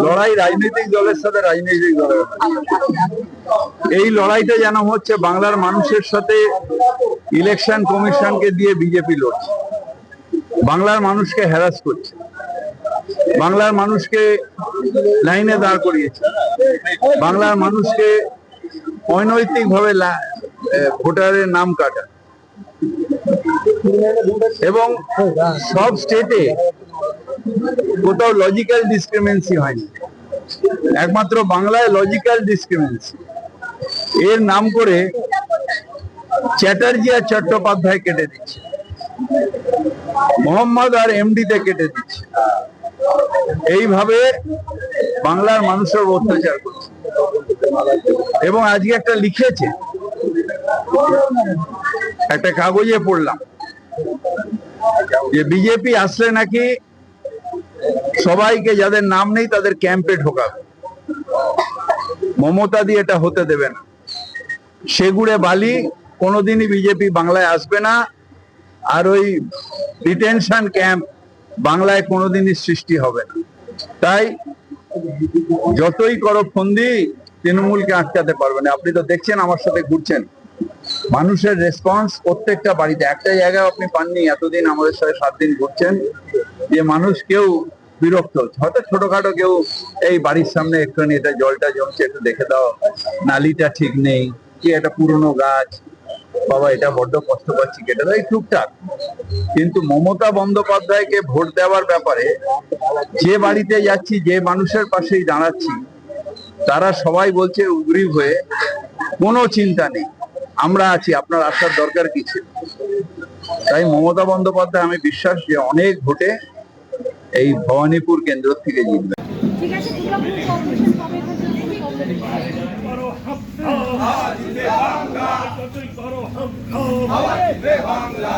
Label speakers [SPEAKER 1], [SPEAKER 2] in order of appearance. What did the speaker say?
[SPEAKER 1] লড়াই রাজনৈতিক দলের সাথে রাজনৈতিক দলের, এই লড়াইটা যেন হচ্ছে বাংলার মানুষের সাথে ইলেকশন কমিশনকে দিয়ে বিজেপি লড়ছে, বাংলার মানুষকে হ্যারাস করছে, বাংলার মানুষকে লাইনে দাঁড় করিয়েছে, বাংলার মানুষকে অনৈতিক ভাবে ভোটারের নাম কাটা, এবং সব স্টেটে কোথাও লজিক্যাল ডিসক্রিমিনেন্সি হয়নি, একমাত্র বাংলায় লজিক্যাল ডিসক্রিমিনেন্সি। এর নাম করে চ্যাটার্জি আর চট্টোপাধ্যায় কেটে দিচ্ছে, মোহাম্মদ আর এমডিতে কেটে দিচ্ছে, এইভাবে বাংলার মানুষের অত্যাচার করছে। এবং আজকে একটা লিখেছে, একটা কাগজে পড়লাম যে বিজেপি আসলে নাকি সবাইকে যাদের নাম নেই তাদের ক্যাম্পে ঢোকাবে, মমতা দিয়ে এটা হতে দেবে না, সেগুড়ে বালি কোনোদিনই বিজেপি বাংলায় আসবে না, আর ওই ডিটেনশন ক্যাম্প বাংলায় কোনোদিনই সৃষ্টি হবে না। তাই যতই করো ফন্দি তৃণমূলকে আটকাতে পারবে না। আপনি তো দেখছেন, আমার সাথে ঘুরছেন, মানুষের রেসপন্স প্রত্যেকটা বাড়িতে, একটা জায়গায় আপনি পাননি এতদিন আমাদের সাথে 7 দিন ঘুরছেন, যে মানুষ কেউ বিরক্ত হচ্ছে, হয়তো ছোটখাটো কেউ এই বাড়ির সামনে একটুখানি এটা জলটা জমছে একটু দেখে দাও, নালিটা ঠিক নেই, কি একটা পুরনো গাছ, বাবা এটা বড্ড কষ্ট পাচ্ছি কেটে দাও, এই টুকটাক। কিন্তু মমতা বন্দ্যোপাধ্যায়কে ভোট দেওয়ার ব্যাপারে যে বাড়িতে যাচ্ছি, যে মানুষের পাশেই দাঁড়াচ্ছি, তারা সবাই বলছে উগ্রীব হয়ে, কোনো চিন্তা নেই, আমরা আছি, আপনার আসার দরকার কি ছিল। তাই মমতা বন্দ্যোপাধ্যায় আমি বিশ্বাস যে অনেক ভোটে এই ভবানীপুর কেন্দ্র থেকে জিতবে।
[SPEAKER 2] বাংলা